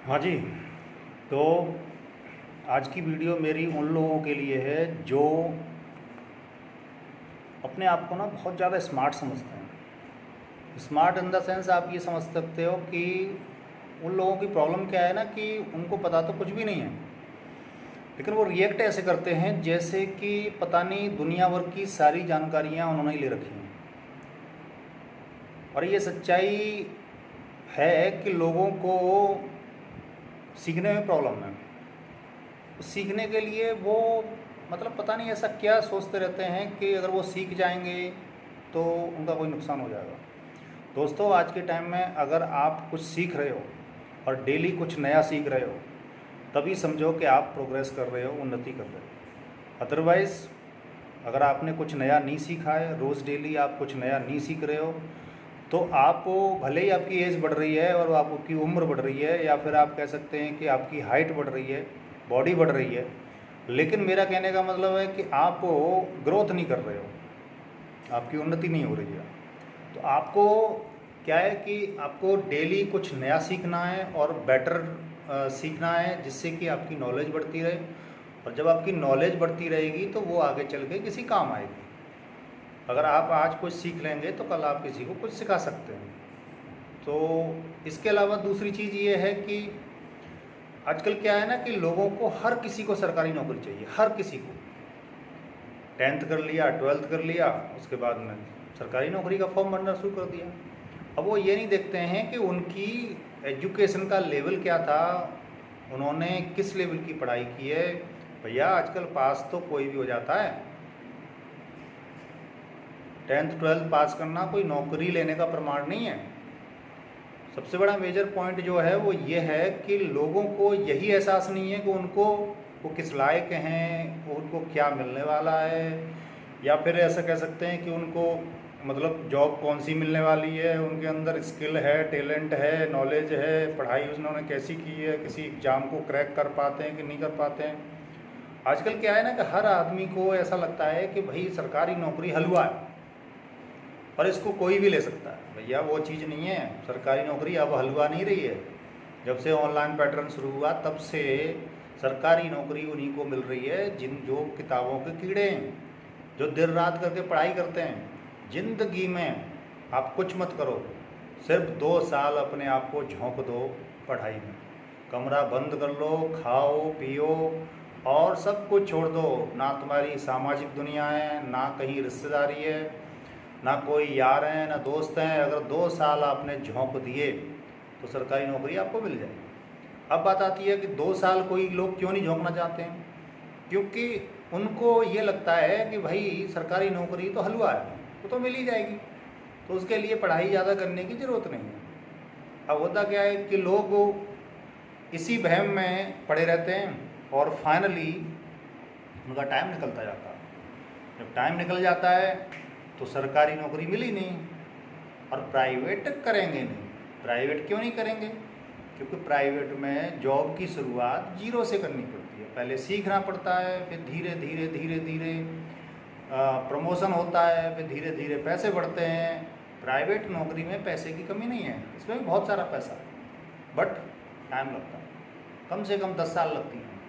हाँ जी। तो आज की वीडियो मेरी उन लोगों के लिए है जो अपने आप को ना बहुत ज़्यादा स्मार्ट समझते हैं। स्मार्ट इन द सेंस आप ये समझ सकते हो कि उन लोगों की प्रॉब्लम क्या है ना कि उनको पता तो कुछ भी नहीं है, लेकिन वो रिएक्ट ऐसे करते हैं जैसे कि पता नहीं दुनिया भर की सारी जानकारियाँ उन्होंने ही ले रखी हैं। और ये सच्चाई है कि लोगों को सीखने में प्रॉब्लम है। सीखने के लिए वो मतलब पता नहीं ऐसा क्या सोचते रहते हैं कि अगर वो सीख जाएंगे तो उनका कोई नुकसान हो जाएगा। दोस्तों, आज के टाइम में अगर आप कुछ सीख रहे हो और डेली कुछ नया सीख रहे हो तभी समझो कि आप प्रोग्रेस कर रहे हो, उन्नति कर रहे हो। अदरवाइज़ अगर आपने कुछ नया नहीं सीखा है, रोज़ डेली आप कुछ नया नहीं सीख रहे हो, तो आप भले ही आपकी एज बढ़ रही है और आपकी उम्र बढ़ रही है, या फिर आप कह सकते हैं कि आपकी हाइट बढ़ रही है, बॉडी बढ़ रही है, लेकिन मेरा कहने का मतलब है कि आप ग्रोथ नहीं कर रहे हो, आपकी उन्नति नहीं हो रही है। तो आपको क्या है कि आपको डेली कुछ नया सीखना है और बेटर सीखना है, जिससे कि आपकी नॉलेज बढ़ती रहे। और जब आपकी नॉलेज बढ़ती रहेगी तो वो आगे चल के किसी काम आएगी। अगर आप आज कुछ सीख लेंगे तो कल आप किसी को कुछ सिखा सकते हैं। तो इसके अलावा दूसरी चीज़ ये है कि आजकल क्या है ना कि लोगों को हर किसी को सरकारी नौकरी चाहिए, हर किसी को। 10th कर लिया, 12th कर लिया, उसके बाद में सरकारी नौकरी का फॉर्म भरना शुरू कर दिया। अब वो ये नहीं देखते हैं कि उनकी एजुकेशन का लेवल क्या था, उन्होंने किस लेवल की पढ़ाई की है। भैया आजकल पास तो कोई भी हो जाता है। 10th 12th पास करना कोई नौकरी लेने का प्रमाण नहीं है। सबसे बड़ा मेजर पॉइंट जो है वो ये है कि लोगों को यही एहसास नहीं है कि वो किस लायक हैं, उनको क्या मिलने वाला है, या फिर ऐसा कह सकते हैं कि उनको मतलब जॉब कौन सी मिलने वाली है, उनके अंदर स्किल है, टैलेंट है, नॉलेज है, पढ़ाई उन्होंने कैसी की है, किसी एग्ज़ाम को क्रैक कर पाते हैं कि नहीं कर पाते हैं। आजकल क्या है ना कि हर आदमी को ऐसा लगता है कि भाई सरकारी नौकरी हलवा है और इसको कोई भी ले सकता है। भैया वो चीज़ नहीं है। सरकारी नौकरी अब हलवा नहीं रही है। जब से ऑनलाइन पैटर्न शुरू हुआ तब से सरकारी नौकरी उन्हीं को मिल रही है जो किताबों के कीड़े हैं, जो देर रात करके पढ़ाई करते हैं। ज़िंदगी में आप कुछ मत करो, सिर्फ 2 साल अपने आप को झोंक दो पढ़ाई में। कमरा बंद कर लो, खाओ पियो और सब कुछ छोड़ दो। ना तुम्हारी सामाजिक दुनिया है, ना कहीं रिश्तेदारी है, ना कोई यार हैं, ना दोस्त हैं। अगर 2 साल आपने झोंक दिए तो सरकारी नौकरी आपको मिल जाएगी। अब बात आती है कि 2 साल कोई लोग क्यों नहीं झोंकना चाहते हैं, क्योंकि उनको ये लगता है कि भाई सरकारी नौकरी तो हलवा है, वो तो मिल ही जाएगी, तो उसके लिए पढ़ाई ज़्यादा करने की ज़रूरत नहीं है। अब होता क्या है कि लोग इसी वहम में पड़े रहते हैं और फाइनली उनका टाइम निकलता जाता है। जब टाइम निकल जाता है तो सरकारी नौकरी मिली नहीं और प्राइवेट करेंगे नहीं। प्राइवेट क्यों नहीं करेंगे? क्योंकि प्राइवेट में जॉब की शुरुआत जीरो से करनी पड़ती है। पहले सीखना पड़ता है, फिर धीरे धीरे धीरे धीरे प्रमोशन होता है, फिर धीरे धीरे पैसे बढ़ते हैं। प्राइवेट नौकरी में पैसे की कमी नहीं है, इसमें भी बहुत सारा पैसा है, बट टाइम लगता है। कम से कम 10 साल लगती हैं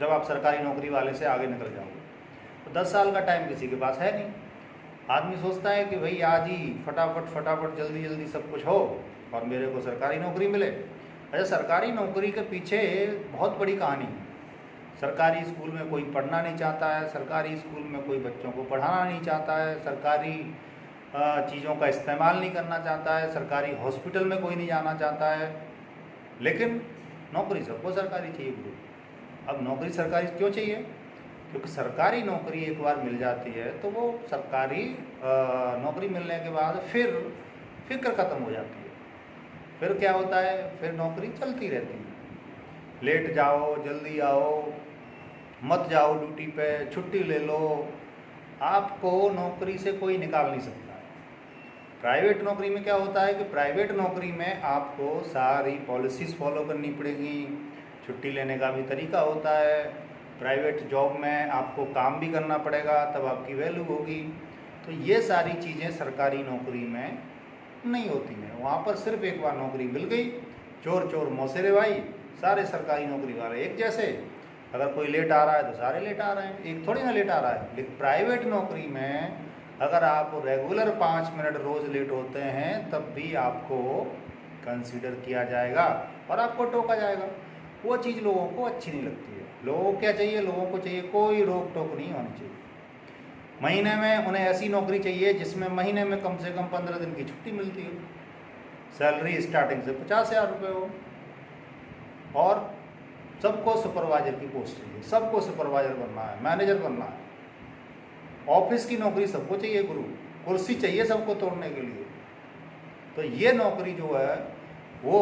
जब आप सरकारी नौकरी वाले से आगे निकल जाओगे। तो 10 साल का टाइम किसी के पास है नहीं। आदमी सोचता है कि भाई आज ही फटाफट फटाफट जल्दी जल्दी सब कुछ हो और मेरे को सरकारी नौकरी मिले। अच्छा, सरकारी नौकरी के पीछे बहुत बड़ी कहानी है। सरकारी स्कूल में कोई पढ़ना नहीं चाहता है, सरकारी स्कूल में कोई बच्चों को पढ़ाना नहीं चाहता है, सरकारी चीज़ों का इस्तेमाल नहीं करना चाहता है, सरकारी हॉस्पिटल में कोई नहीं जाना चाहता है, लेकिन नौकरी सबको सरकारी चाहिए। अब नौकरी सरकारी क्यों चाहिए? क्योंकि सरकारी नौकरी एक बार मिल जाती है तो वो सरकारी नौकरी मिलने के बाद फिर फिक्र ख़त्म हो जाती है। फिर क्या होता है, फिर नौकरी चलती रहती है। लेट जाओ, जल्दी आओ, मत जाओ ड्यूटी पे, छुट्टी ले लो, आपको नौकरी से कोई निकाल नहीं सकता है। प्राइवेट नौकरी में क्या होता है कि प्राइवेट नौकरी में आपको सारी पॉलिसीज़ फॉलो करनी पड़ेगी, छुट्टी लेने का भी तरीका होता है। प्राइवेट जॉब में आपको काम भी करना पड़ेगा, तब आपकी वैल्यू होगी। तो ये सारी चीज़ें सरकारी नौकरी में नहीं होती हैं। वहाँ पर सिर्फ एक बार नौकरी मिल गई, चोर चोर मौसेरे भाई, सारे सरकारी नौकरी वाले एक जैसे। अगर कोई लेट आ रहा है तो सारे लेट आ रहे हैं, एक थोड़ी ना लेट आ रहा है। लेकिन प्राइवेट नौकरी में अगर आप रेगुलर 5 मिनट रोज़ लेट होते हैं तब भी आपको कंसीडर किया जाएगा और आपको टोका जाएगा। वो चीज़ लोगों को अच्छी नहीं लगती है। लोगों को क्या चाहिए? लोगों को चाहिए कोई रोक टोक नहीं होनी चाहिए। महीने में उन्हें ऐसी नौकरी चाहिए जिसमें महीने में कम से कम 15 दिन की छुट्टी मिलती हो, सैलरी स्टार्टिंग से 50,000 रुपये हो, और सबको सुपरवाइजर की पोस्ट चाहिए। सबको सुपरवाइजर बनना है, मैनेजर बनना है। ऑफिस की नौकरी सबको चाहिए गुरु, कुर्सी चाहिए सबको तोड़ने के लिए। तो ये नौकरी जो है वो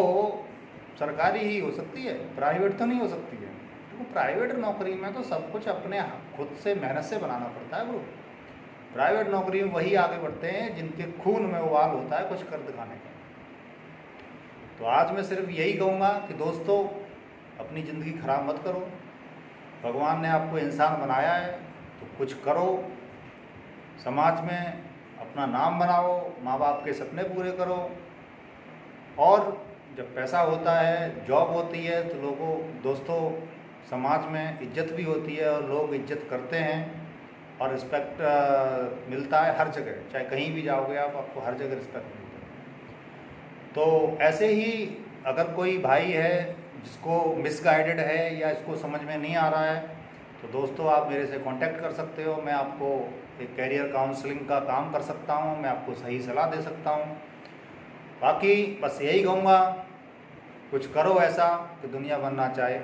सरकारी ही हो सकती है, प्राइवेट तो नहीं हो सकती है। तो प्राइवेट नौकरी में तो सब कुछ अपने खुद से मेहनत से बनाना पड़ता है गुरु। प्राइवेट नौकरी में वही आगे बढ़ते हैं जिनके खून में उबाल होता है कुछ कर दिखाने का। तो आज मैं सिर्फ यही कहूँगा कि दोस्तों, अपनी ज़िंदगी खराब मत करो। भगवान ने आपको इंसान बनाया है तो कुछ करो, समाज में अपना नाम बनाओ, माँ बाप के सपने पूरे करो। और जब पैसा होता है, जॉब होती है, तो दोस्तों समाज में इज्जत भी होती है और लोग इज्जत करते हैं और रिस्पेक्ट मिलता है हर जगह। चाहे कहीं भी जाओगे आप, आपको हर जगह रिस्पेक्ट मिलता है। तो ऐसे ही अगर कोई भाई है जिसको मिसगाइडेड है या इसको समझ में नहीं आ रहा है, तो दोस्तों आप मेरे से कांटेक्ट कर सकते हो। मैं आपको एक कैरियर काउंसलिंग का काम कर सकता हूँ, मैं आपको सही सलाह दे सकता हूँ। बाकी बस यही कहूँगा, कुछ करो ऐसा कि दुनिया बनना चाहे।